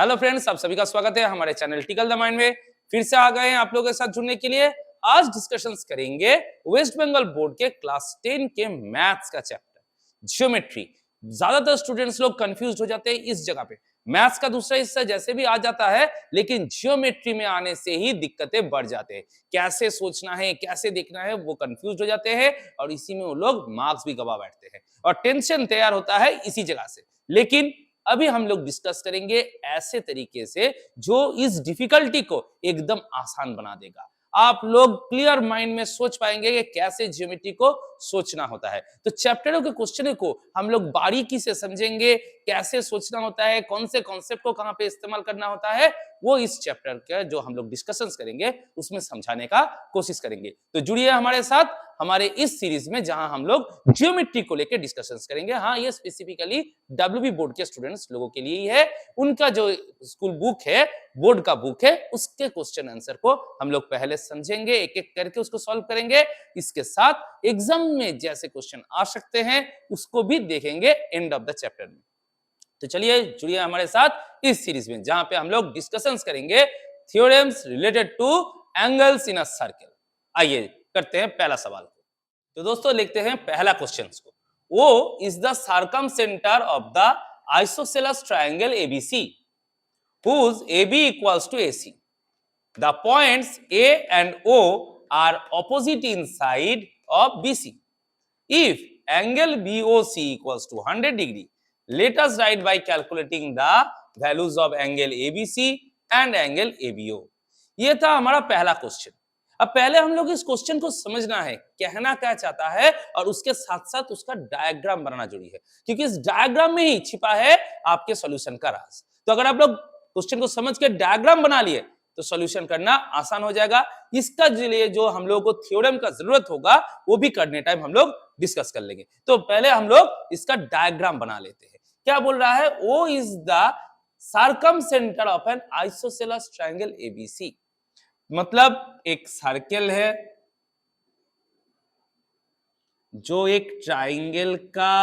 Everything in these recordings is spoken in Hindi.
हेलो फ्रेंड्स, आप सभी का स्वागत है हमारे चैनल टिकल द माइंड में। फिर से आ गए हैं आप लोगों के साथ जुड़ने के लिए। आज डिस्कशंस करेंगे वेस्ट बंगाल बोर्ड के क्लास 10 के मैथ्स का चैप्टर ज्योमेट्री। ज्यादातर स्टूडेंट्स लोग कंफ्यूज हो जाते हैं इस जगह पे। मैथ्स का दूसरा हिस्सा जैसे भी आ जाता है, लेकिन ज्योमेट्री में आने से ही दिक्कतें बढ़ जाते हैं। कैसे सोचना है, कैसे देखना है, वो कंफ्यूज हो जाते हैं और इसी में वो लोग मार्क्स भी गवा बैठते हैं और टेंशन तैयार होता है इसी जगह से। लेकिन अभी हम लोग डिस्कस करेंगे ऐसे तरीके से जो इस डिफिकल्टी को एकदम आसान बना देगा। आप लोग क्लियर माइंड में सोच पाएंगे कि कैसे ज्योमेट्री को सोचना होता है। तो चैप्टरों के क्वेश्चन को हम लोग बारीकी से समझेंगे, कैसे सोचना होता है, कौन से कॉन्सेप्ट को कहां पे इस्तेमाल करना होता है, वो इस चैप्टर के जो हम लोग डिस्कशंस करेंगे उसमें समझाने का कोशिश करेंगे। तो जुड़िए हमारे साथ हमारे इस सीरीज में, जहां हम लोग ज्योमेट्री को लेकर डिस्कशंस करेंगे। हाँ, ये स्पेसिफिकली डब्ल्यूबी बोर्ड के स्टूडेंट्स लोगों के लिए ही है। उनका जो स्कूल बुक है, बोर्ड का बुक है, उसके क्वेश्चन आंसर को हम लोग पहले समझेंगे, एक एक करके उसको सॉल्व करेंगे। इसके साथ एग्जाम में जैसे क्वेश्चन आ सकते हैं उसको भी देखेंगे एंड ऑफ द चैप्टर में। तो चलिए जुड़िए हमारे साथ इस सीरीज में, जहां पे हम लोग डिस्कशंस करेंगे theorems related two angles in a circle. आइए करते हैं पहला सवाल। तो दोस्तों लिखते हैं पहला क्वेश्चन को। वो is the circumcentre of the isosceles triangle ABC whose AB equals to AC. The points A and O are opposite inside of BC. If angle BOC equals to 100 degree, let us write by calculating the values of angle ABC and angle ABO. ये था हमारा पहला क्वेश्चन। अब पहले हम लोग इस क्वेश्चन को समझना है, कहना क्या चाहता है, और उसके साथ साथ उसका डायग्राम बनाना जरूरी है, क्योंकि इस डायग्राम में ही छिपा है आपके सॉल्यूशन का राज। तो अगर आप लोग क्वेश्चन को समझ के डायग्राम बना लिए तो सॉल्यूशन करना आसान हो जाएगा। इसका लिए जो हम लोगों को थ्योरम का जरूरत होगा वो भी करने टाइम हम लोग डिस्कस कर लेंगे। तो पहले हम लोग इसका डायग्राम बना लेते हैं। क्या बोल रहा है? O is the circumcentre of an isosceles triangle ABC. मतलब एक सर्कल है जो एक ट्रायंगल का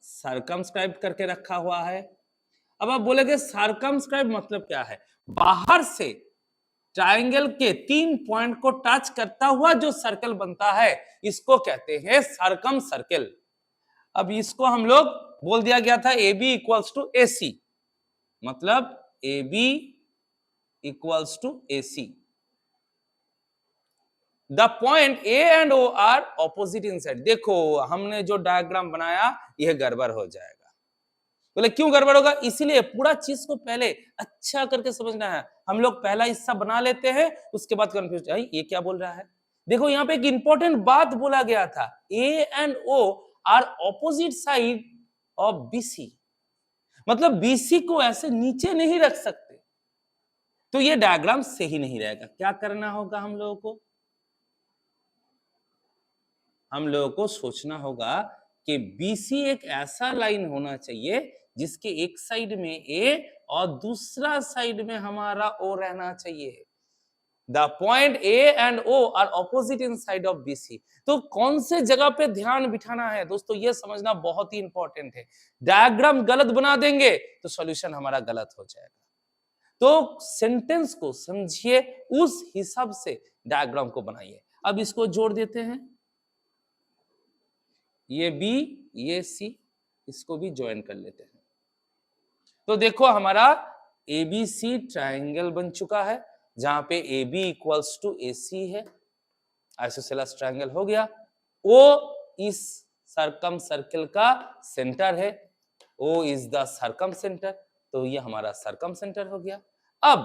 सर्कमस्क्राइब करके रखा हुआ है। अब आप बोलेंगे सर्कमस्क्राइब मतलब क्या है? बाहर से ट्रायंगल के 3 पॉइंट को टच करता हुआ जो सर्कल बनता है इसको कहते हैं सर्कम सर्कल। अब इसको हम लोग बोल दिया गया था A B equals to A C, मतलब A B equals to A C. The point A and O are opposite inside. देखो हमने जो डायग्राम बनाया यह गड़बड़ हो जाएगा। बोले क्यों गड़बड़ होगा? इसीलिए पूरा चीज को पहले अच्छा करके समझना है। हम लोग पहला हिस्सा बना लेते हैं, उसके बाद कंफ्यूज है ये क्या बोल रहा है। देखो यहाँ पे एक इंपॉर्टेंट बात बोला गया था, A and O are opposite side of BC. मतलब बीसी को ऐसे नीचे नहीं रख सकते, तो ये डायग्राम सही नहीं रहेगा। क्या करना होगा हम लोगों को? हम लोगों को सोचना होगा कि BC एक ऐसा लाइन होना चाहिए जिसके एक साइड में A और दूसरा साइड में हमारा O रहना चाहिए। The point A and O are opposite in side of BC। तो कौन से जगह पे ध्यान बिठाना है दोस्तों, ये समझना बहुत ही इंपॉर्टेंट है। डायग्राम गलत बना देंगे तो सॉल्यूशन हमारा गलत हो जाएगा। तो सेंटेंस को समझिए, उस हिसाब से डायग्राम को बनाइए। अब इसको जोड़ देते हैं, ये B ये C, इसको भी ज्वाइन कर लेते हैं। तो देखो हमारा ABC ट्रायंगल बन चुका है, जहां पे AB इक्वल्स टू AC है, आइसोसेलेस ट्रायंगल हो गया। O इस सर्कम सर्कल का सेंटर है, O is the circum centre, तो ये हमारा सर्कम सेंटर हो गया। अब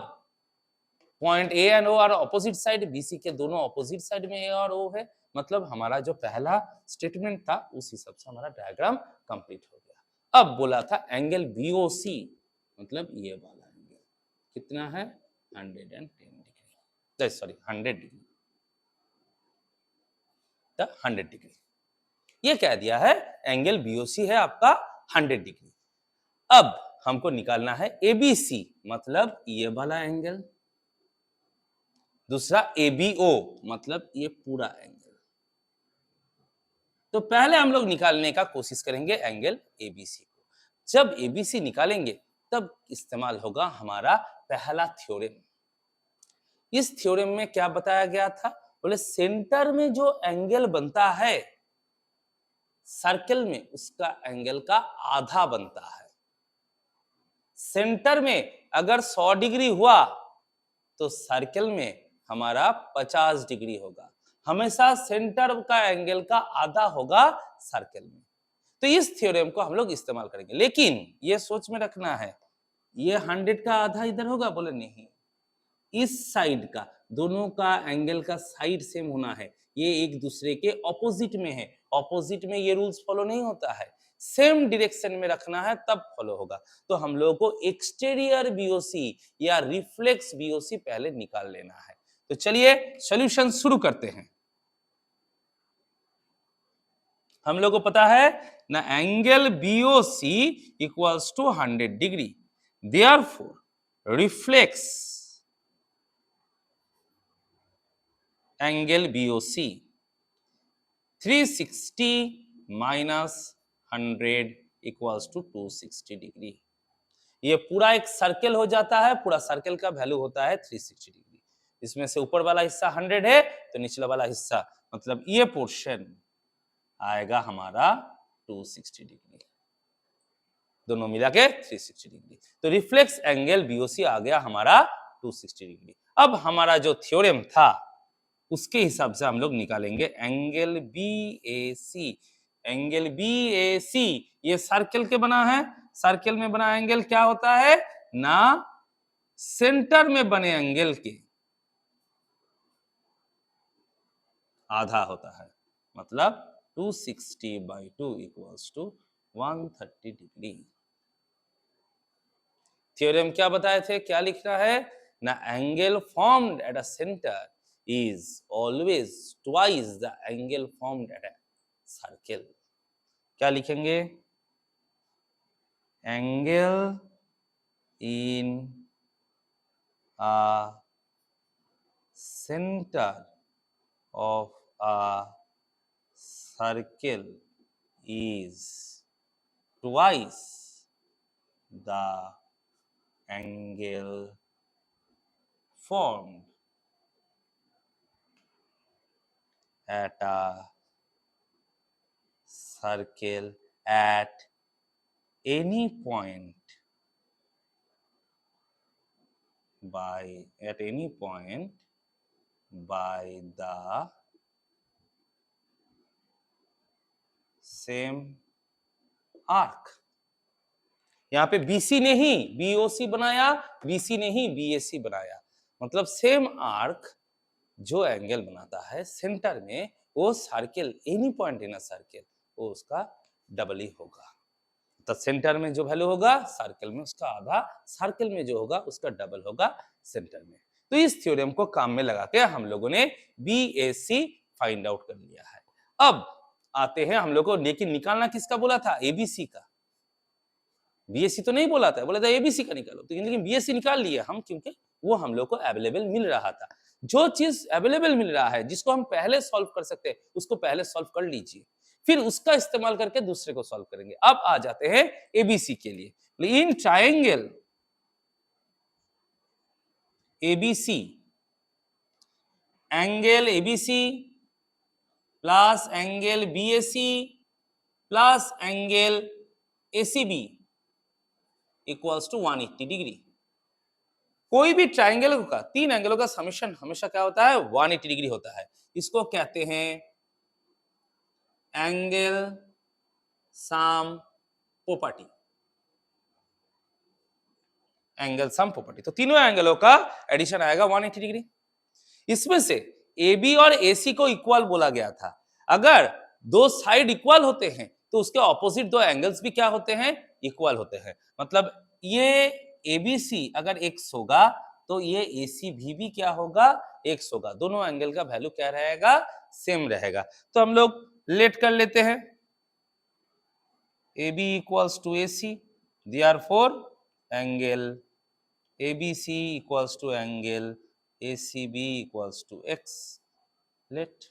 point A and O are opposite side, BC के दोनों ऑपोजिट साइड में A और O है, मतलब हमारा जो पहला स्टेटमेंट था उस हिसाब से हमारा डायग्राम कंप्लीट हो गया। अब बोला था एंगल BOC, मतलब ये वाला एंगल कितना है? 110 डिग्री, सॉरी 100 डिग्री, 100 डिग्री। ये कह दिया है एंगल BOC है आपका 100 डिग्री। अब हमको निकालना है ABC, मतलब ये वाला एंगल, दूसरा ABO, मतलब ये पूरा एंगल। तो पहले हम लोग निकालने का कोशिश करेंगे एंगल ABC को। जब ABC निकालेंगे तब इस्तेमाल होगा हमारा पहला थ्योरम। इस थ्योरम में क्या बताया गया था, बोले सेंटर में जो एंगल बनता है सर्कल में, उसका एंगल का आधा बनता है। सेंटर में अगर 100 डिग्री हुआ तो सर्कल में हमारा 50 डिग्री होगा। हमेशा सेंटर का एंगल का आधा होगा सर्कल में। तो इस थ्योरम को हम लोग इस्तेमाल करेंगे, लेकिन ये सोच में रखना है ये 100 का आधा इधर होगा, बोले नहीं, इस साइड का दोनों का एंगल का साइड सेम होना है, ये एक दूसरे के ऑपोजिट में है। ऑपोजिट में ये रूल्स फॉलो नहीं होता है, सेम डायरेक्शन में रखना है तब फॉलो होगा। तो हम लोगों को एक्सटीरियर बीओसी या रिफ्लेक्स बीओसी पहले निकाल लेना है। तो चलिए सॉल्यूशन शुरू करते हैं। हम लोग को पता है ना, angle BOC equals to 100 degree, therefore reflex angle BOC 360 minus 100 equals to 260 degree. ये पूरा एक सर्कल हो जाता है, पूरा सर्कल का वैल्यू होता है 360 डिग्री। इसमें से ऊपर वाला हिस्सा 100 है तो निचला वाला हिस्सा मतलब ये पोर्शन आएगा हमारा 260 डिग्री, दोनों मिला के 360 डिग्री। तो रिफ्लेक्स एंगल बीओसी आ गया हमारा 260 डिग्री। अब हमारा जो थ्योरम था उसके हिसाब से हम लोग निकालेंगे एंगल बीएसी। एंगल बीएसी ये सर्कल के बना है, सर्कल में बना एंगल क्या होता है ना, सेंटर में बने एंगल के आधा होता है, मतलब 260/2 इक्वल्स टू 130 डिग्री। थ्योरम क्या बताए थे, क्या लिखना है ना, angle formed at a centre is always twice the angle formed at a circle। क्या लिखेंगे, angle in a center of a circle is twice the angle formed at a circle at any point by the same arc। यहाँ पे BC ने ही BOC बनाया, BC ने ही BAC बनाया, मतलब सेम आर्क जो एंगल बनाता है सेंटर में, वो circle any point in a circle वो उसका डबल ही होगा। तो सेंटर में जो वैल्यू होगा सर्कल में उसका आधा, सर्कल में जो होगा उसका डबल होगा सेंटर में। तो इस थ्योरम को काम में लगा के हम लोगों ने BAC फाइंड आउट कर लिया है। अब आते हैं हम लोग को, लेकिन निकालना किसका बोला था, ABC का। BAC तो नहीं बोला था, बोला था ABC का निकालो, तो लेकिन BAC निकाल लिया हम, क्योंकि वो हम लोग को अवेलेबल मिल रहा था। जो चीज अवेलेबल मिल रहा है, जिसको हम पहले सॉल्व कर सकते हैं, उसको पहले सॉल्व कर लीजिए, फिर उसका इस्तेमाल करके दूसरे को सॉल्व करेंगे। अब आ जाते हैं ABC के लिए। In triangle ABC, angle ABC plus angle BAC plus angle ACB equals to 180 degree. कोई भी ट्रायंगल का तीन एंगलों का समेशन हमेशा क्या होता है, 180 डिग्री होता है। इसको कहते हैं angle sum property, angle sum property. तो तीनों एंगलों का एडिशन आएगा 180 डिग्री। इसमें से AB और AC को इक्वल बोला गया था। अगर दो साइड इक्वल होते हैं तो उसके ऑपोजिट दो एंगल्स भी क्या होते हैं, इक्वल होते हैं। मतलब ये ABC अगर x होगा तो ये ACB भी क्या होगा, x होगा। दोनों एंगल का वैल्यू क्या रहेगा, सेम रहेगा। तो हम लोग लेट कर लेते हैं, AB equals to AC, therefore angle ABC equals to angle ACB equals to x। Let,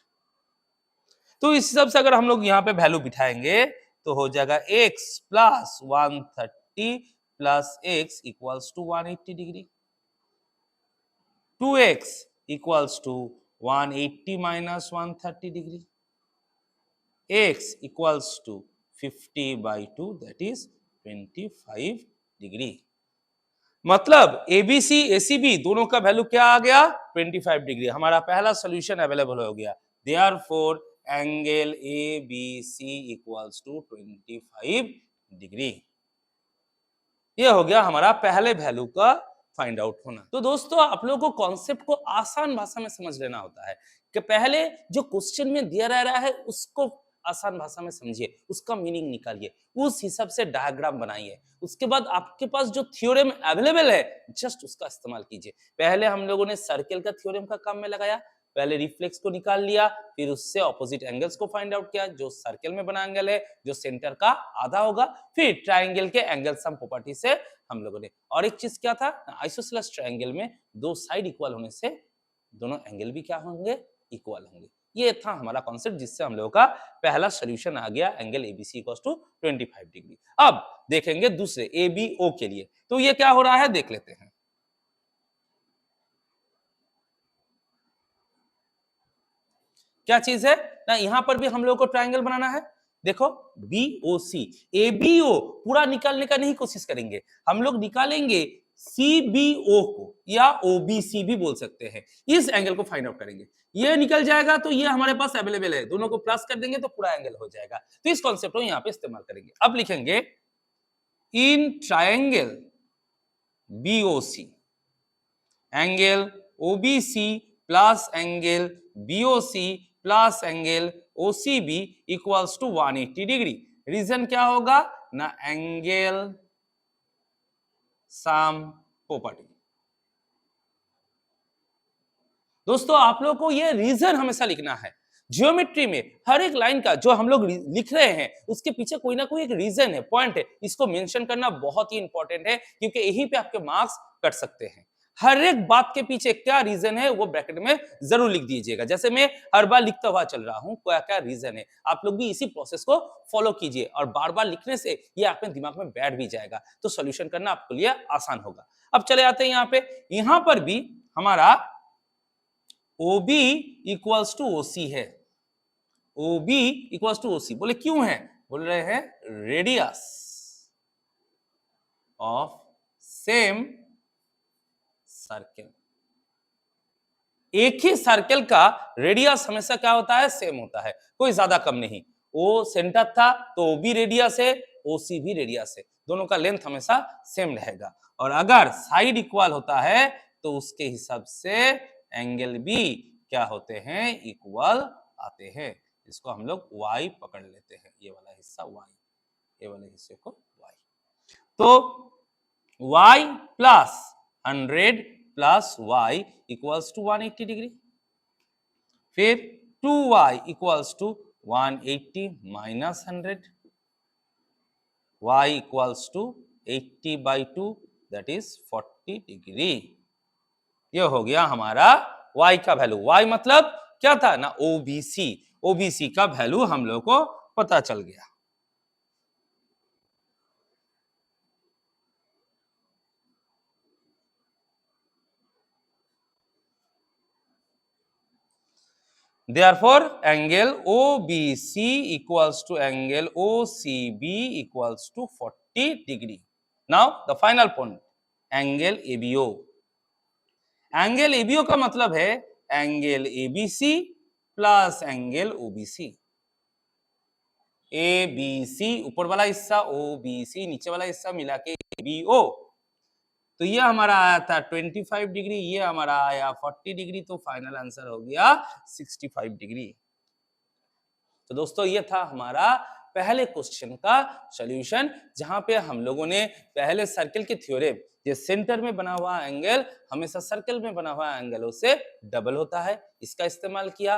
तो इस हिसाब से अगर हम लोग यहाँ पे वैल्यू बिठाएंगे तो हो जाएगा x plus 130 plus x equals to 180 degree, 2x equals to 180 minus 130 degree, x equals to 50/2 that is 25 degree. मतलब एबीसी एसीबी दोनों का वैल्यू क्या आ गया 25 डिग्री। हमारा पहला सॉल्यूशन अवेलेबल हो गया। Therefore angle ABC equals to 25 degree. ये हो गया हमारा पहले वैल्यू का फाइंड आउट होना। तो दोस्तों आप लोगों को कॉन्सेप्ट को आसान भाषा में समझ लेना होता है कि पहले जो क्वेश्चन में दिया रहा है उसको आसान भाषा में समझिए, उसका मीनिंग निकालिए, उस हिसाब से डायग्राम बनाइए। उसके बाद आपके पास जो थ्योरम अवेलेबल है जस्ट उसका इस्तेमाल कीजिए। पहले हम लोगों ने सर्कल का थ्योरम का काम में लगाया, पहले रिफ्लेक्स को निकाल लिया, फिर उससे ऑपोजिट एंगल्स को फाइंड आउट किया। जो सर्कल में बना एंगल है जो सेंटर का आधा होगा, फिर ट्राइंगल के एंगल सम प्रॉपर्टी से हम लोगों ने, और एक चीज क्या था, आइसोसेलेस ट्राइंगल में दो साइड इक्वल होने से दोनों एंगल भी क्या होंगे, इक्वल होंगे। ये था हमारा कॉन्सेप्ट जिससे हम लोगों का पहला सॉल्यूशन आ गया angle ABC equals to 25 degree. अब देखेंगे दूसरे एबीओ के लिए, तो ये क्या हो रहा है देख लेते हैं। क्या चीज है ना, यहां पर भी हम लोग को ट्रायंगल बनाना है। देखो बीओसी, एबीओ पूरा निकालने का नहीं कोशिश करेंगे, हम लोग निकालेंगे सीबीओ को या ओबीसी भी बोल सकते हैं। इस एंगल को फाइंड आउट करेंगे, ये निकल जाएगा तो ये हमारे पास अवेलेबल है, दोनों को प्लस कर देंगे तो पूरा एंगल हो जाएगा। तो इस कॉन्सेप्ट को यहां पे इस्तेमाल करेंगे। अब लिखेंगे in triangle BOC angle OBC plus angle BOC plus angle OCB equals to 180 degree. Reason क्या होगा ना, एंगल सम प्रॉपर्टी। दोस्तों आप लोग को ये रीजन हमेशा लिखना है। ज्योमेट्री में हर एक लाइन का जो हम लोग लिख रहे हैं उसके पीछे कोई ना कोई एक रीजन है, पॉइंट है, इसको मेंशन करना बहुत ही इंपॉर्टेंट है क्योंकि यहीं पे आपके मार्क्स कट सकते हैं। हर एक बात के पीछे क्या रीजन है वो ब्रैकेट में जरूर लिख दीजिएगा। जैसे मैं हर बार लिखता हुआ चल रहा हूं क्या क्या रीजन है, आप लोग भी इसी प्रोसेस को फॉलो कीजिए और बार बार लिखने से ये आपके दिमाग में बैठ भी जाएगा, तो सॉल्यूशन करना आपके लिए आसान होगा। अब चले आते हैं यहाँ पे, यहां पर भी हमारा OB इक्वल्स टू OC है। OB इक्वल्स टू OC बोले क्यों है, बोल रहे हैं रेडियस ऑफ सेम सर्कल। एक ही सर्कल का रेडियस हमेशा क्या होता है, सेम होता है, कोई ज्यादा कम नहीं। ओ सेंटर था तो OB रेडियस है, OC भी रेडियस है, दोनों का लेंथ हमेशा सेम रहेगा। और अगर साइड इक्वल होता है तो उसके हिसाब से एंगल भी क्या होते हैं, इक्वल आते हैं। इसको हम लोग y पकड़ लेते हैं, ये वाला हिस्सा y, ये वाले हिस्से को y। तो y plus 100 plus y equals to 180 degree, फिर 2y equals to 180 minus 100, y equals to 80/2 that is 40 degree. ये हो गया हमारा y का वैल्यू। y मतलब क्या था ना, ओबीसी, ओबीसी का वैल्यू हम लोग को पता चल गया। Therefore, angle OBC equals to angle OCB equals to 40 degree. Now, the final point, angle ABO. Angle ABO का मतलब है angle ABC plus angle OBC. ABC ऊपर वाला हिस्सा, ओबीसी नीचे वाला हिस्सा मिला के एबीओ। तो ये हमारा आया था 25 डिग्री, ये हमारा आया 40 डिग्री, तो फाइनल आंसर हो गया 65 डिग्री। तो दोस्तों ये था हमारा पहले क्वेश्चन का सॉल्यूशन, जहां पे हम लोगों ने पहले सर्कल के थ्योरम, ये सेंटर में बना हुआ एंगल हमेशा सर्कल में बना हुआ एंगलों से डबल होता है, इसका इस्तेमाल किया।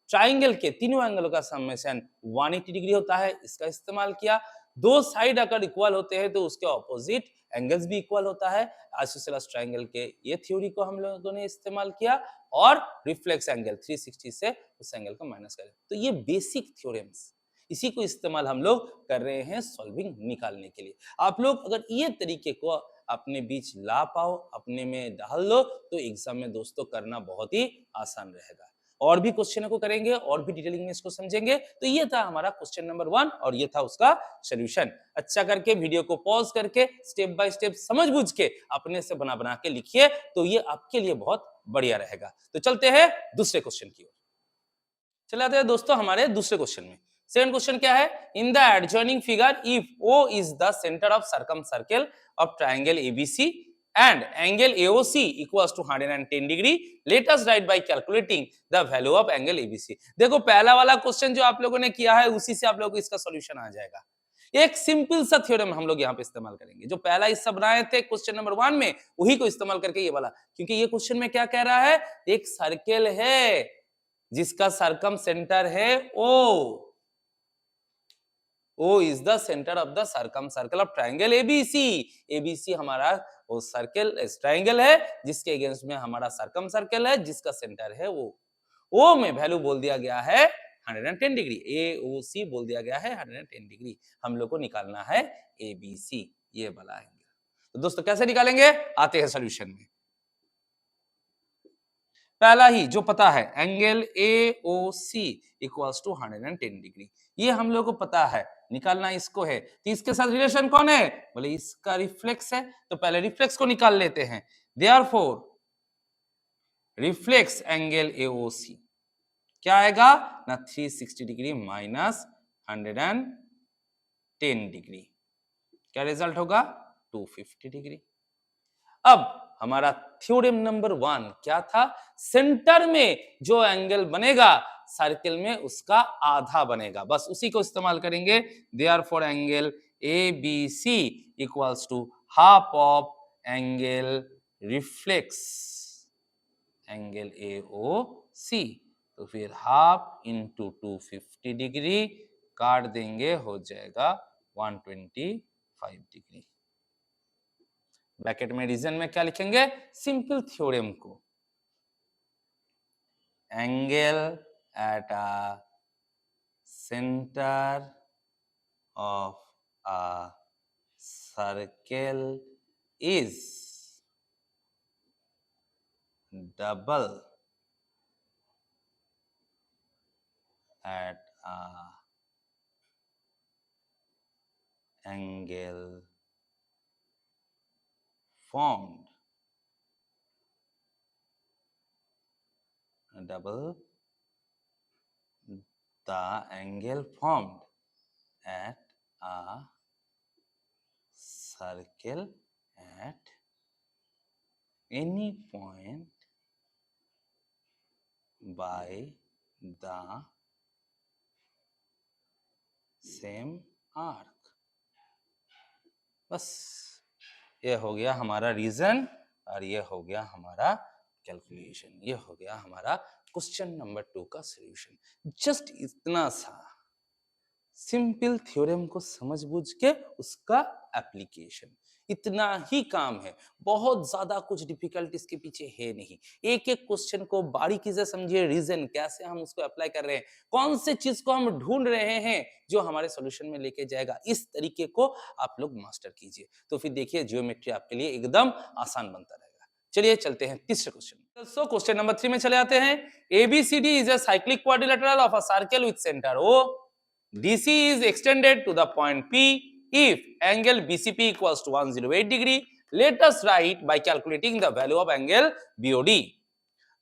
ट्राइंगल के तीनों एंगलों का समेशन 180 डिग्री होता है, इसका इस्तेमाल किया। दो साइड अगर इक्वल होते हैं तो उसके ऑपोजिट एंगल्स भी इक्वल होता है, आइसोसेलेस ट्राइंगल के ये थ्योरी को हम लोगों ने इस्तेमाल किया। और रिफ्लेक्स एंगल 360 से उस एंगल को माइनस करें। तो ये बेसिक थ्योरम्स, इसी को इस्तेमाल हम लोग कर रहे हैं सॉल्विंग निकालने के लिए। आप लोग अगर ये तरीके को अपने बीच ला पाओ, अपने में डाल लो, तो एग्जाम में दोस्तों करना बहुत ही आसान रहेगा। और भी क्वेश्चनों को करेंगे और भी डिटेलिंग में इसको समझेंगे। तो ये था हमारा क्वेश्चन नंबर 1 और ये था उसका सॉल्यूशन। अच्छा करके वीडियो को पॉज करके स्टेप बाय स्टेप समझ बूझ के अपने से बना बना के लिखिए, तो ये आपके लिए बहुत बढ़िया रहेगा। तो चलते हैं दूसरे क्वेश्चन की ओर। चले आते हैं दोस्तों हमारे दूसरे क्वेश्चन में। सेकंड क्वेश्चन क्या है? In the adjoining figure if O is the centre of circum circle of triangle ABC and angle AOC equals to 110 degree. Let us write by calculating the value of angle ABC. देखो पहला वाला क्वेश्चन जो आप लोगों ने किया है उसी से आप लोगों को इसका सॉल्यूशन आ जाएगा। एक सिंपल सा थ्योरम हम लोग यहाँ पे इस्तेमाल करेंगे। जो पहला हिस्सा बनाए थे क्वेश्चन नंबर 1 में, वही को इस्तेमाल करके ये वाला, क्योंकि ये क्वेश्चन में क्या कह रहा है? एक सर्कल है जिसका सर्कम सेंटर है O. O is the center of the circle of triangle ABC. ABC हमारा वो सर्कल ट्रायंगल है जिसके अगेंस्ट में हमारा सर्कम सर्कल है जिसका सेंटर है वो O में वैल्यू बोल दिया गया है 110 डिग्री। AOC बोल दिया गया है 110 डिग्री। हम लोग को निकालना है ABC, ये वाला एंगल। तो दोस्तों कैसे निकालेंगे? आते हैं सॉल्यूशन में। पहला ही जो पता है angle AOC equals to 110 degree, ये हम लोग को पता है, निकालना इसको है। तो इसके साथ रिलेशन कौन है? बोले इसका रिफ्लेक्स है, तो पहले रिफ्लेक्स को निकाल लेते हैं। देयरफॉर रिफ्लेक्स एंगल AOC क्या आएगा ना 360 डिग्री माइनस 110 डिग्री, क्या रिजल्ट होगा 250 डिग्री। अब हमारा थ्योरम नंबर 1 क्या था? सेंटर में जो एंगल बनेगा सर्कल में उसका आधा बनेगा, बस उसी को इस्तेमाल करेंगे। Therefore angle ABC equals to half of angle reflex angle AOC। तो फिर हाफ इंटू 250 डिग्री काट देंगे, हो जाएगा 125 डिग्री। ब्रैकेट में रीजन में क्या लिखेंगे? सिंपल थ्योरम को, angle at a centre of a circle is double at a angle formed, double the angle formed at a circle at any point by the same arc। बस ये हो गया हमारा रीजन और ये हो गया हमारा कैलकुलेशन, ये हो गया हमारा क्वेश्चन नंबर 2 का सॉल्यूशन। जस्ट इतना सा सिंपल थ्योरम को समझ बूझ के उसका एप्लीकेशन, इतना ही काम है। बहुत ज्यादा कुछ डिफिकल्ट इसके पीछे है नहीं। एक एक क्वेश्चन को बारीकी से समझिए, रीजन कैसे हम उसको अप्लाई कर रहे हैं, कौन से चीज को हम ढूंढ रहे हैं जो हमारे सॉल्यूशन में लेके जाएगा, इस तरीके को आप लोग मास्टर कीजिए। तो फिर देखिए ज्योमेट्री आपके लिए एकदम आसान बनता रहेगा। चलिए चलते हैं तीसरे क्वेश्चन। सो क्वेश्चन नंबर 3 में चले आते हैं। ABCD is a cyclic quadrilateral of a circle with centre O. DC is extended to the point P if angle BCP equals to 108 degree. Let us write by calculating the value of angle BOD.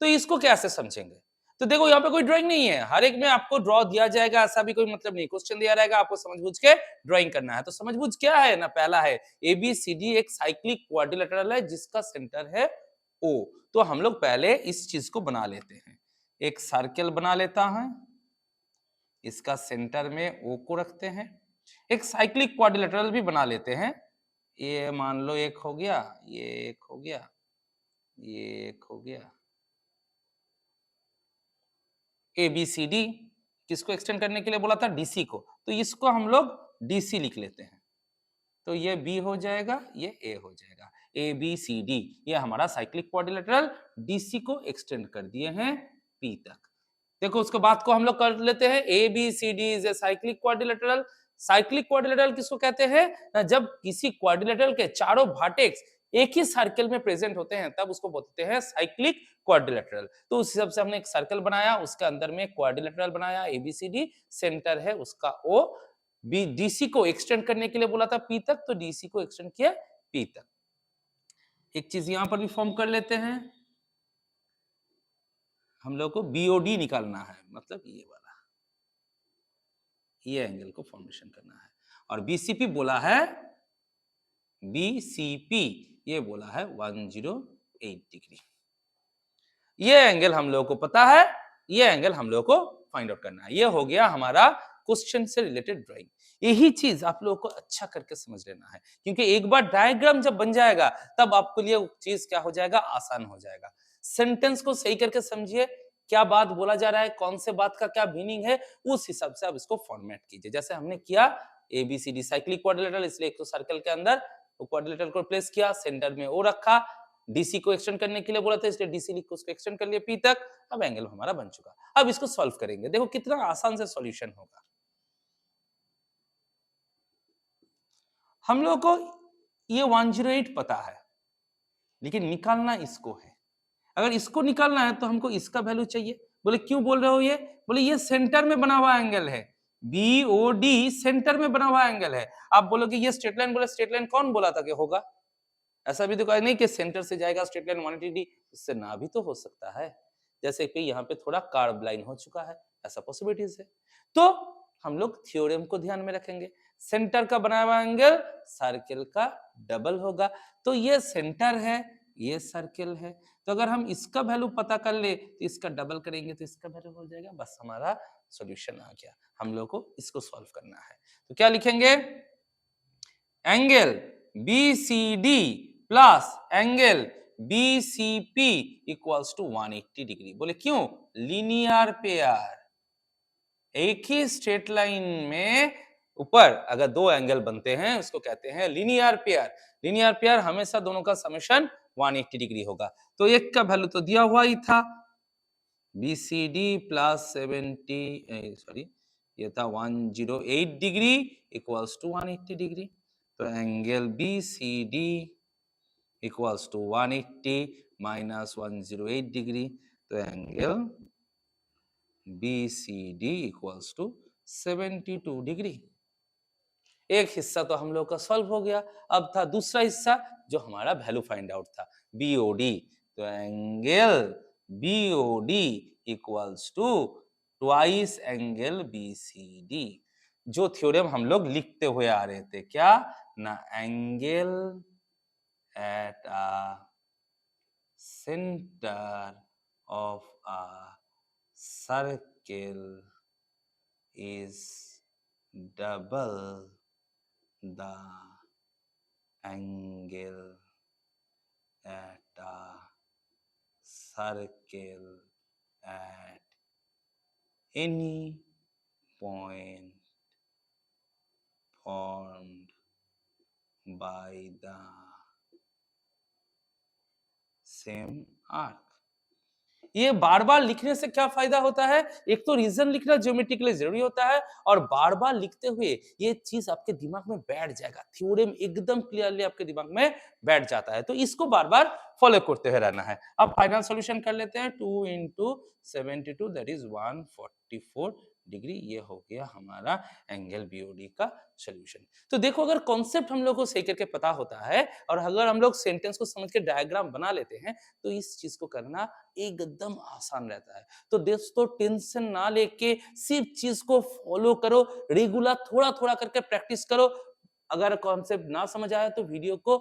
तो इसको कैसे समझेंगे? तो देखो यहाँ पे कोई ड्राइंग नहीं है, हर एक में आपको ड्रॉ दिया जाएगा, ऐसा भी कोई मतलब नहीं। क्वेश्चन दिया रहेगा, आपको समझ बूझ के ड्राइंग करना है। तो समझ बूझ क्या है ना, पहला है ABCD एक साइक्लिक क्वाड्रिलेटरल है जिसका सेंटर है O। तो हम लोग पहले इस चीज को बना लेते हैं। एक सर्कल बना लेता है, इसका सेंटर में O को रखते हैं। एक साइक्लिक क्वाड्रिलेटरल भी बना लेते हैं। ये मान लो एक हो गया, ये एक हो गया, ये एक हो गया। ABCD किसको एक्सटेंड करने के लिए बोला था? DC को। तो इसको हम लोग DC लिख लेते हैं। तो ये B हो जाएगा, ये A हो जाएगा। ABCD ये हमारा साइक्लिक क्वाड्रिलेटरल DC को एक्सटेंड कर दिए हैं P तक। देखो उसके बाद को हम लोग कर लेते हैं, A B C D is a cyclic quadrilateral. Cyclic quadrilateral किसको कहते हैं? जब किसी क्वाड्रिलेटरल के चारों वर्टेक्स एक ही सर्कल में प्रेजेंट होते हैं तब उसको बोलते हैं साइक्लिक क्वाड्रिलेटरल। तो उस हिसाब से हमने एक सर्कल बनाया, उसके अंदर में क्वाड्रिलेटरल बनाया, एबीसीडी, सेंटर है उसका ओ, बी डीसी को एक्सटेंड करने के लिए बोला था पी तक, तो डीसी को एक्सटेंड किया पी तक। एक चीज यहां पर भी फॉर्म कर लेते हैं, हम लोग को बीओडी निकालना है, मतलब ये वाला, ये एंगल को फॉर्मेशन करना है। और बीसीपी बोला है, बीसीपी ये बोला है 108 डिग्री। ये एंगल हम लोगों को पता है, ये एंगल हम लोगों को फाइंड आउट करना है। ये हो गया हमारा क्वेश्चन से रिलेटेड ड्राइंग। यही चीज आप लोगों को अच्छा करके समझ लेना है, क्योंकि एक बार डायग्राम जब बन जाएगा तब आपके लिए चीज क्या हो जाएगा, आसान हो जाएगा। सेंटेंस को सही करके समझिए, क्या बात बोला जा रहा है, कौन से बात का क्या मीनिंग है, उस हिसाब से आप इसको फॉर्मेट कीजिए। जैसे हमने किया एबीसीडी साइक्लिक क्वाड्रिलेटरल, इसलिए एक तो सर्कल के अंदर क्वाड्रिलेटरल को प्लेस किया, सेंटर में ओ रखा, डीसी को एक्सटेंड करने के लिए बोला था इसलिए डीसी लिख के उसको एक्सटेंड कर लिया पी तक। अब एंगल हमारा बन चुका। अब इसको सॉल्व करेंगे, देखो कितना आसान से सॉल्यूशन होगा। हम लोग को ये 108 पता है, लेकिन निकालना इसको है। अगर इसको निकालना है तो हमको इसका वैल्यू चाहिए। बोले क्यों बोल रहे हो ये? बोले ये सेंटर में बना हुआ एंगल है, बीओडी सेंटर में बना हुआ एंगल है। आप बोलोगे ये स्ट्रेट लाइन, बोले स्ट्रेट लाइन कौन बोला था कि होगा? ऐसा भी तो कहा नहीं कि सेंटर से जाएगा स्ट्रेट लाइन 180, इससे ना भी तो हो सकता है। जैसे कि यहाँ पे थोड़ा कार्ब लाइन हो चुका है, ऐसा पॉसिबिलिटीज है। तो हम लोग थ्योरम को ध्यान में रखेंगे, सेंटर का बना हुआ एंगल सर्कल का डबल होगा। तो ये सेंटर है, ये सर्कल है, तो अगर हम इसका वैल्यू पता कर ले तो इसका डबल करेंगे तो इसका वैल्यू हो जाएगा। बस हमारा सॉल्यूशन आ गया। हम लोग को इसको सॉल्व करना है, तो क्या लिखेंगे? Angle BCD plus angle BCP equals to 180 degree. बोले क्यों? लीनियर पेयर, एक ही स्ट्रेट लाइन में ऊपर अगर दो एंगल बनते हैं उसको कहते हैं लीनियर पेयर। लीनियर पेयर हमेशा दोनों का समेशन 180 डिग्री होगा। तो एक का वैल्यू तो दिया हुआ ही था, BCD प्लस 70 सॉरी ये था 108 डिग्री इक्वल्स टू 180 डिग्री। तो angle BCD equals to 180 minus 108 degree, तो angle BCD equals to 72 degree. एक हिस्सा तो हम लोग का सॉल्व हो गया। अब था दूसरा हिस्सा जो हमारा वैल्यू फाइंड आउट था, BOD। तो angle BOD equals to twice angle BCD। जो थ्योरम हम लोग लिखते हुए आ रहे थे, क्या ना, angle at a centre of a circle is double the angle at a circle at any point formed by the same arc। ये बार बार लिखने से क्या फायदा होता है? एक तो रीजन लिखना ज्योमेट्री के लिए जरूरी होता है, और बार बार लिखते हुए ये चीज आपके दिमाग में बैठ जाएगा, थ्योरम एकदम क्लियरली आपके दिमाग में बैठ जाता है। तो इसको बार बार फॉलो करते हुए रहना है। अब फाइनल सॉल्यूशन कर लेते हैं, 2 into 72 दैट इज 144 डिग्री। ये हो गया हमारा एंगल BOD का सॉल्यूशन। तो देखो, अगर कॉन्सेप्ट हम लोग को सही करके पता होता है और अगर हम लोग सेंटेंस को समझ के डायग्राम बना लेते हैं तो इस चीज को करना एकदम आसान रहता है। तो दोस्तों टेंशन ना लेके सिर्फ चीज को फॉलो करो, रेगुलर थोड़ा थोड़ा करके प्रैक्टिस करो। अगर कॉन्सेप्ट ना समझ आया तो वीडियो को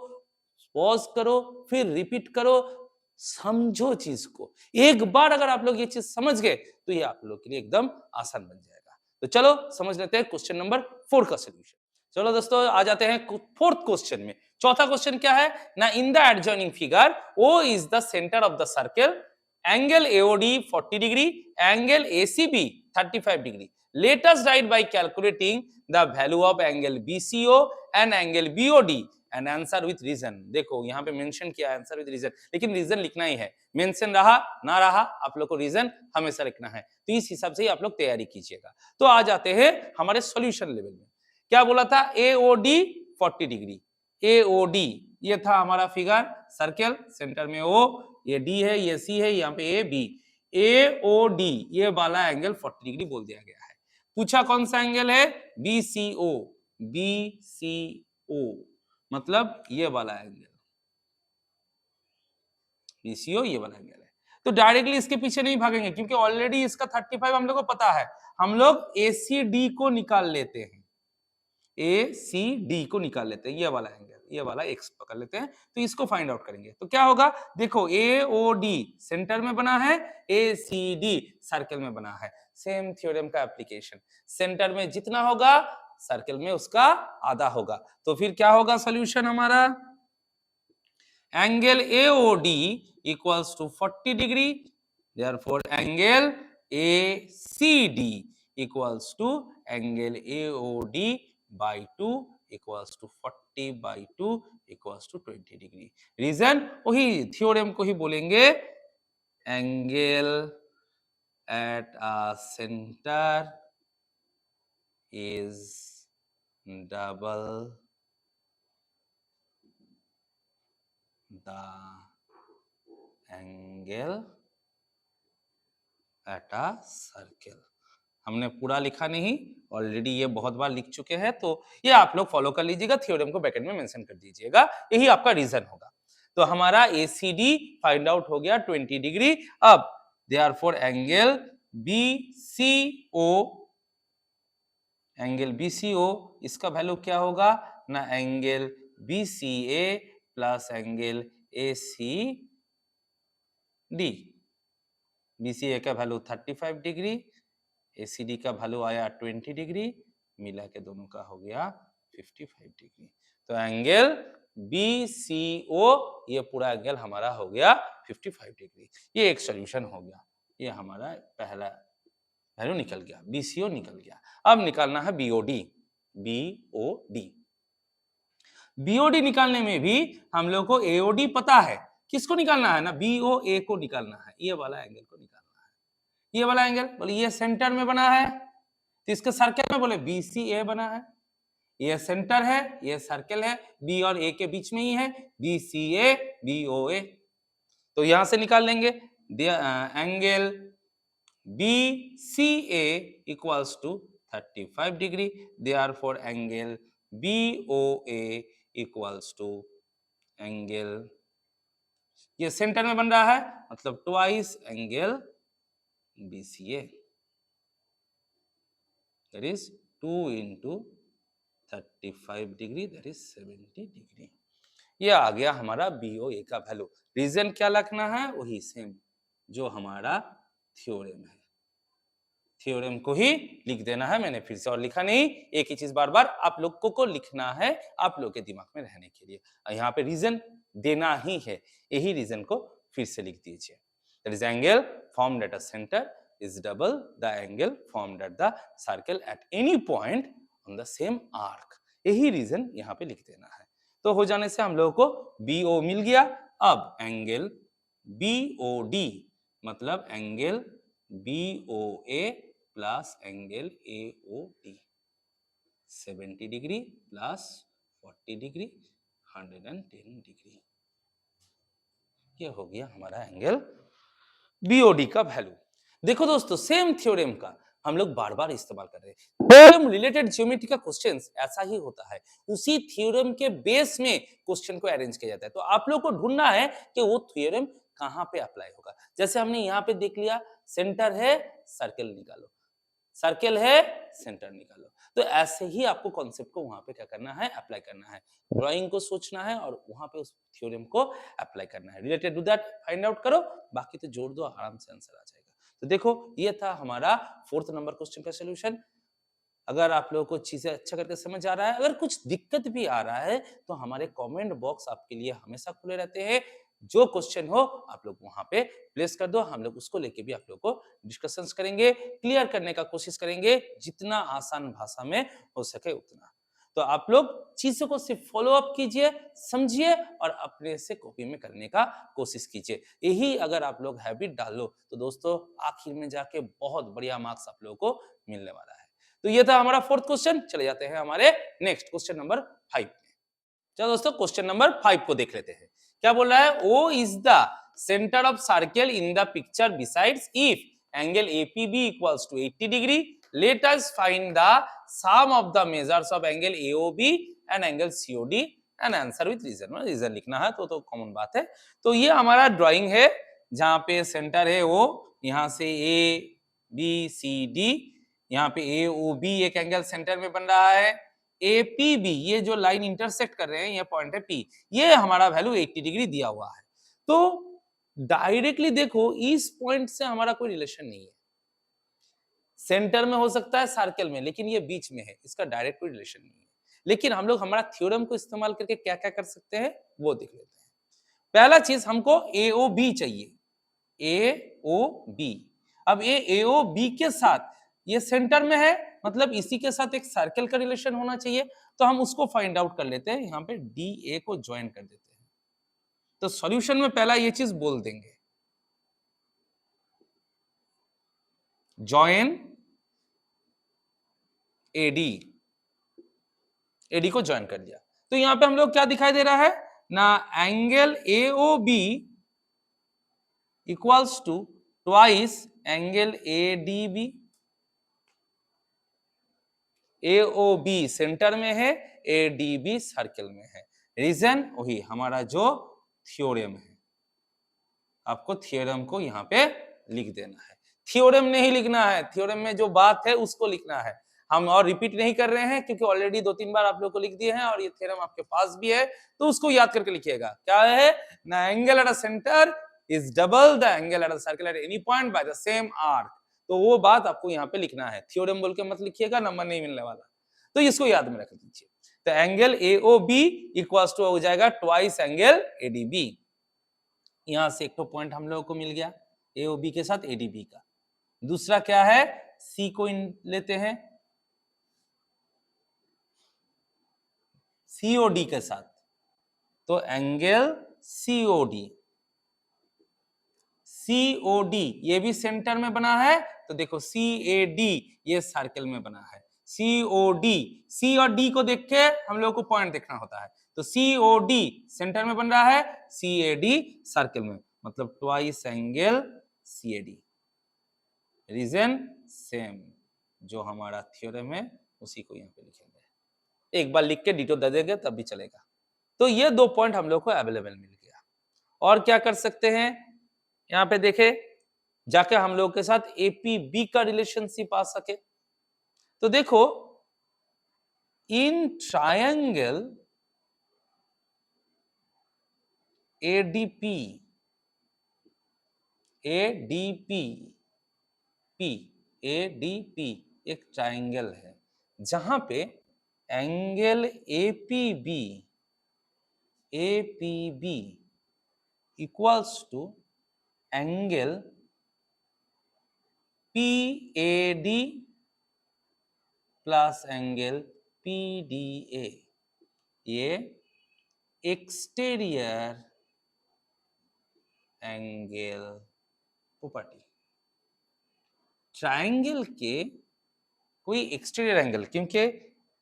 पॉज करो, फिर रिपीट करो, समझो चीज को। एक बार अगर आप लोग ये चीज समझ गए तो ये आप लोग के लिए एकदम आसान बन जाएगा। तो चलो समझ लेते हैं क्वेश्चन नंबर 4 का सॉल्यूशन। चलो दोस्तों आ जाते हैं फोर्थ क्वेश्चन में। चौथा क्वेश्चन क्या है ना, in the adjoining figure O is the centre of the circle, angle AOD 40 degree, angle ACB 35 degree. Let us write by calculating the value of angle BCO and angle BOD and answer with reason. देखो यहाँ पे मेंशन किया आंसर विथ रीजन, लेकिन रीजन लिखना ही है, मेंशन रहा ना रहा आप लोग को रीजन हमेशा लिखना है, तो इस हिसाब से ही आप लोग तैयारी कीजिएगा। तो आ जाते हैं हमारे सॉल्यूशन लेवल में। क्या बोला था, एओडी 40 डिग्री, एओडी ये था हमारा फिगर, सर्कल सेंटर में ओ, ये डी है, ये सी है, यहाँ पे ए बी, एओडी ये वाला एंगल 40 डिग्री बोल दिया गया है। पूछा कौन सा एंगल है, बीसीओ, बीसीओ मतलब ये वाला एंगल, बीसीओ ये वाला एंगल है। तो डायरेक्टली इसके पीछे नहीं भागेंगे क्योंकि ऑलरेडी इसका 35 हम लोग को पता है, हम लोग एसीडी को निकाल लेते हैं, ACD को निकाल लेते हैं, ये वाला एंगल, ये वाला एक्स पकड़ लेते हैं, तो इसको फाइंड आउट करेंगे। तो क्या होगा, देखो AOD सेंटर में बना है, ACD सर्कल में बना है, सेम थ्योरम का एप्लीकेशन, सेंटर में जितना होगा सर्कल में उसका आधा होगा। तो फिर क्या होगा सॉल्यूशन हमारा, angle AOD equals to 40 degree, therefore angle ACD equals to angle AOD by 2 equals to 40 by 2 equals to 20 degree. Reason वही थ्योरम को ही बोलेंगे, angle at a centre is double the angle at a circle. हमने पूरा लिखा नहीं, ऑलरेडी ये बहुत बार लिख चुके हैं, तो ये आप लोग फॉलो कर लीजिएगा, थ्योरम को ब्रैकेट में मेंशन कर दीजिएगा, यही आपका रीजन होगा। तो हमारा ACD फाइंड आउट हो गया 20 डिग्री। अब therefore angle BCO, angle BCO इसका वैल्यू क्या होगा ना, angle BCA plus angle ACD, BCA का वैल्यू 35 डिग्री, ACD का वैल्यू आया 20 डिग्री, मिला के दोनों का हो गया 55 डिग्री। तो एंगल BCO ये पूरा एंगल हमारा हो गया 55 डिग्री। ये एक सॉल्यूशन हो गया, ये हमारा पहला वैल्यू निकल गया, BCO निकल गया। अब निकालना है BOD, BOD निकालने में भी हम लोग को AOD पता है, किसको निकालना है ना, BOA को निकालना है, ये वाला एंगल को निकालना है, ये वाला एंगल बोले ये सेंटर में बना है, तो इसके सर्कल में बोले BCA बना है, ये सेंटर है, ये सर्कल है, B और A के बीच में ही है, BCA BOA, तो यहां से निकाल लेंगे angle BCA equals to 35 degree, therefore angle BOA equals to angle, ये सेंटर में बन रहा है मतलब twice angle BCA, that is 2 into 35 degree, that is 70 degree. ये आ गया हमारा BOA का वैल्यू। रीजन क्या लिखना है, वही सेम जो हमारा थ्योरम है, थ्योरम को ही लिख देना है। मैंने फिर से और लिखा नहीं, एक ही चीज बार बार आप लोग को लिखना है, आप लोग के दिमाग में रहने के लिए। यहाँ पे रीजन देना ही है, यही रीजन को फिर से लिख दीजिए। That is angle formed at a center is double the angle formed at the circle at any point on the same arc। यही रीजन यहाँ पे लिख देना है। तो हो जाने से हम लोगों को BO मिल गया। अब एंगल BOD मतलब angle BOA plus angle AOD 70 degree plus 40 degree 110 degree, ये हो गया हमारा एंगल BOD का वैल्यू। देखो दोस्तों, सेम थ्योरम का हम लोग बार बार इस्तेमाल कर रहे हैं, थ्योरम रिलेटेड ज्योमेट्री का क्वेश्चंस ऐसा ही होता है, उसी थ्योरम के बेस में क्वेश्चन को अरेंज किया जाता है। तो आप लोग को ढूंढना है कि वो थ्योरम कहां पे अप्लाई होगा। जैसे हमने यहाँ पे देख लिया, सेंटर है सर्कल निकालो, सर्कल है सेंटर निकालो। तो ऐसे ही आपको कॉन्सेप्ट को वहां पे क्या करना है, अप्लाई करना है, ड्राइंग को सोचना है और वहां पे उस थ्योरम को अप्लाई करना है। Related to that find out करो, बाकी तो जोड़ दो, आराम से आंसर आ जाएगा। तो देखो, ये था हमारा 4th नंबर क्वेश्चन का सोल्यूशन। अगर आप लोगों को चीजें अच्छा करके समझ आ रहा है, अगर कुछ दिक्कत भी आ रहा है, तो हमारे कमेंट बॉक्स आपके लिए हमेशा खुले रहते हैं। जो क्वेश्चन हो आप लोग वहां पे प्लेस कर दो, हम लोग उसको लेके भी आप लोग को डिस्कशंस करेंगे, क्लियर करने का कोशिश करेंगे जितना आसान भाषा में हो सके उतना। तो आप लोग चीजों को सिर्फ फॉलो अप कीजिए, समझिए और अपने से कॉपी में करने का कोशिश कीजिए। यही अगर आप लोग हैबिट डालो तो दोस्तों आखिर में जाके बहुत बढ़िया मार्क्स आप लोगों को मिलने वाला है। तो ये था हमारा फोर्थ क्वेश्चन। चले जाते हैं हमारे नेक्स्ट क्वेश्चन नंबर 5 में। चलो दोस्तों क्वेश्चन नंबर 5 को देख लेते हैं। क्या बोल रहा है? O is the centre of circle in the picture besides if angle APB equals to 80 degree, let us find the sum of the measures of angle AOB and angle COD and answer with reason. Reason लिखना है तो कॉमन बात है। तो ये हमारा ड्राइंग है जहां पे सेंटर है वो यहाँ से ए बी सी डी, यहाँ पे ए ओ बी एक एंगल सेंटर में बन रहा है। एपीबी ये जो लाइन इंटरसेक्ट कर रहे हैं ये पॉइंट है पी, ये हमारा वैल्यू 80 डिग्री दिया हुआ है। तो डायरेक्टली देखो इस पॉइंट से हमारा कोई रिलेशन नहीं है। सेंटर में हो सकता है सर्कल में, लेकिन ये बीच में है, इसका डायरेक्ट कोई रिलेशन नहीं है। लेकिन हम लोग हमारा थ्योरम को इस्तेमाल करके क्या क्या कर सकते हैं वो देख लेते हैं। पहला चीज हमको AOB चाहिए, AOB। अब ये AOB के साथ ये सेंटर में है, मतलब इसी के साथ एक सर्कल का रिलेशन होना चाहिए। तो हम उसको फाइंड आउट कर लेते हैं, यहाँ पे DA को ज्वाइन कर देते हैं। तो सॉल्यूशन में पहला ये चीज बोल देंगे, ज्वाइन AD, AD को ज्वाइन कर दिया। तो यहाँ पे हम लोग क्या दिखाई दे रहा है ना, angle AOB equals to twice angle ADB। AOB centre में है, ADB सर्कल में है। रीजन वही हमारा जो थ्योरम है। आपको थ्योरम को यहाँ पे लिख देना है, थ्योरम नहीं लिखना है, थ्योरम में जो बात है उसको लिखना है। हम और रिपीट नहीं कर रहे हैं क्योंकि ऑलरेडी 2-3 बार आप लोगों को लिख दिए हैं और ये थ्योरम आपके पास भी है, तो उसको याद करके लिखिएगा। क्या है ना, angle at a centre is double the angle at a circle at any point by the same arc. तो वो बात आपको यहाँ पे लिखना है, थ्योरम बोल के मत लिखिएगा, नंबर नहीं मिलने वाला। तो इसको याद में रख दीजिए। तो एंगल AOB इक्वल्स टू हो जाएगा ट्वाइस एंगल ADB। यहां से एक तो पॉइंट हम लोगों को मिल गया AOB के साथ ADB का। दूसरा क्या है, C को लेते हैं COD के साथ, तो एंगल COD, COD ये भी सेंटर में बना है। तो देखो CAD ये सर्कल में बना है। COD, C और D को देख के हम लोग को पॉइंट देखना होता है। तो COD सेंटर में बन रहा है, CAD सर्कल में, मतलब twice angle CAD। Reason same, जो हमारा थ्योरम है उसी को यहाँ पे लिखेंगे। एक बार लिख के डिटो दे देंगे तब भी चलेगा। तो ये 2 पॉइंट हम लोग को अवेलेबल मिल गया। और क्या कर सकते हैं, यहाँ पे देखे जाके हम लोग के साथ APB का रिलेशनशिप आ सके। तो देखो इन ट्रायंगल ADP एक ट्रायंगल है जहां पे angle APB equals to angle PAD plus angle PDA। ये एक्सटीरियर एंगल प्रॉपर्टी। ट्रायंगल के कोई एक्सटीरियर एंगल, क्योंकि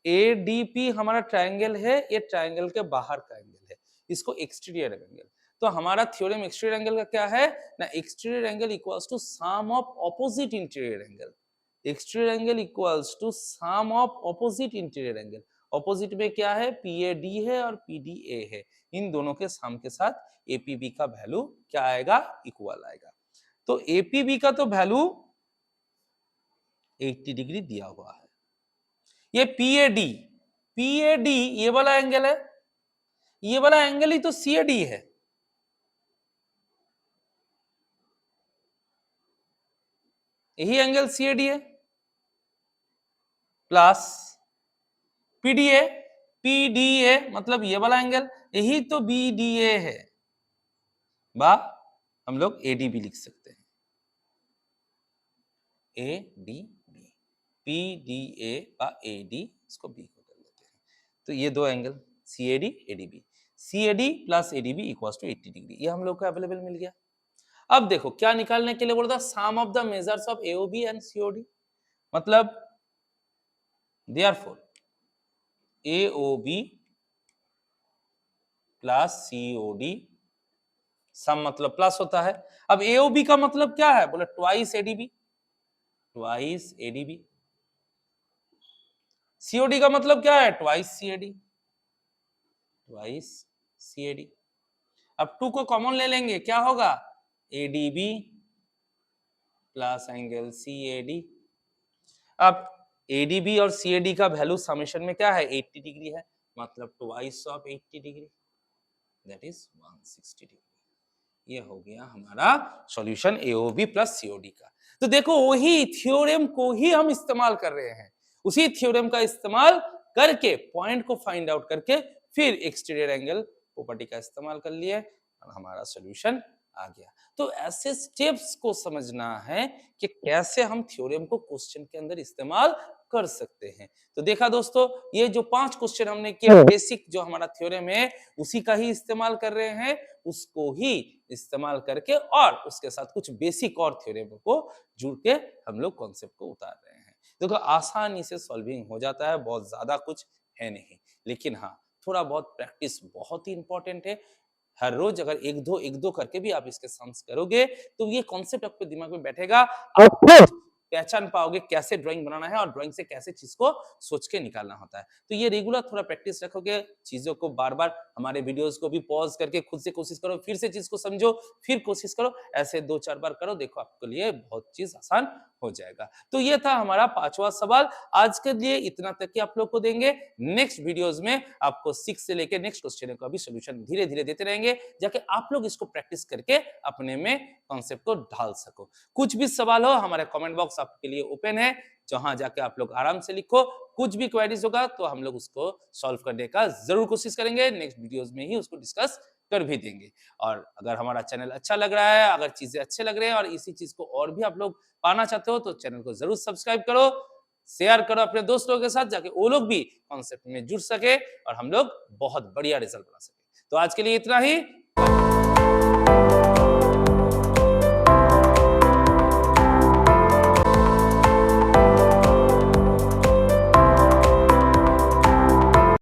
ADP हमारा ट्रायंगल है, ये ट्रायंगल के बाहर का एंगल है, इसको एक्सटीरियर एंगल। तो हमारा थ्योरम एक्सटीरियर एंगल का क्या है ना, exterior angle equals to sum of opposite interior angle. Exterior angle equals to sum of opposite interior angle. Opposite में क्या है, PAD है और PDA है, इन दोनों के सम के साथ APB का वैल्यू क्या आएगा, इक्वल आएगा। तो APB का तो वैल्यू 80 डिग्री दिया हुआ है। ये PAD ये वाला एंगल है, ये वाला एंगल ही तो CAD है। यही एंगल CAD है प्लस PDA मतलब ये वाला एंगल, यही तो BDA है, बा हम लोग ADB लिख सकते हैं। ADB, PDA बा AD, इसको B को कर लेते हैं। तो ये दो एंगल CAD ADB, CAD प्लस ADB इक्वल्स टू 80 डिग्री, ये हम लोग को अवेलेबल मिल गया। अब देखो क्या निकालने के लिए बोल रहा, sum of the measures of AOB and COD, मतलब therefore AOB plus COD, sum मतलब प्लस होता है। अब AOB का मतलब क्या है, बोले twice ADB, twice ADB। COD का मतलब क्या है, ट्वाइस CAD, ट्वाइस CAD। अब 2 को कॉमन ले लेंगे, क्या होगा, ADB प्लस एंगल CAD। अब ADB और CAD का वैल्यू समेशन में क्या है, 80 डिग्री है, मतलब twice of 80 degree, that is 160 degree. ये हो गया हमारा सॉल्यूशन AOB प्लस COD का। तो देखो वही थ्योरम को ही हम इस्तेमाल कर रहे हैं, उसी थ्योरम का इस्तेमाल करके पॉइंट को फाइंड आउट करके फिर एक्सटीरियर एंगल प्रॉपर्टी का इस्तेमाल कर लिए और हमारा सॉल्यूशन आ गया। तो ऐसे स्टेप्स को समझना है कि कैसे हम थ्योरम को क्वेश्चन के अंदर इस्तेमाल कर सकते हैं। तो देखा दोस्तों, ये जो 5 क्वेश्चन हमने किया, बेसिक जो हमारा थ्योरम है उसी का ही इस्तेमाल कर रहे हैं, उसको ही इस्तेमाल करके और उसके साथ कुछ बेसिक और थ्योरम को जुड़ के हम लोग कॉन्सेप्ट को उतार रहे हैं। देखो आसानी से सॉल्विंग हो जाता है, बहुत ज्यादा कुछ है नहीं, लेकिन हाँ थोड़ा बहुत प्रैक्टिस बहुत ही इंपॉर्टेंट है। हर रोज अगर एक दो करके भी आप इसके सम्स करोगे तो ये कॉन्सेप्ट आपके दिमाग में बैठेगा, आप पहचान पाओगे कैसे ड्राइंग बनाना है और ड्राइंग से कैसे चीज को सोच के निकालना होता है। तो ये रेगुलर थोड़ा प्रैक्टिस रखोगे, चीजों को बार बार हमारे वीडियोस को भी पॉज करके खुद से कोशिश करो, फिर से चीज को समझो, फिर कोशिश करो, ऐसे 2-4 बार करो, देखो आपके लिए बहुत चीज आसान हो जाएगा। तो ये था हमारा 5वां सवाल। आज के लिए इतना तक कि आप लोग को देंगे, नेक्स्ट वीडियोस में आपको 6 से लेके नेक्स्ट क्वेश्चन का भी सॉल्यूशन धीरे धीरे देते रहेंगे, जाके आप लोग इसको प्रैक्टिस करके अपने में कॉन्सेप्ट को ढाल सको। कुछ भी सवाल हो हमारे कमेंट बॉक्स आपके लिए ओपन है, जहां जाके आप लोग आराम से लिखो, कुछ भी क्वेरीज होगा तो हम लोग उसको सॉल्व करने का जरूर कोशिश करेंगे, नेक्स्ट वीडियोस में ही उसको डिस्कस कर भी देंगे। और अगर हमारा चैनल अच्छा लग रहा है, अगर चीजें अच्छे लग रहे हैं और इसी चीज को और भी आप लोग पाना चाहते हो तो चैनल को जरूर सब्सक्राइब करो, शेयर करो अपने दोस्तों के साथ, जाके वो लोग भी कॉन्सेप्ट में जुड़ सके और हम लोग बहुत बढ़िया रिजल्ट बना सके। तो आज के लिए इतना ही।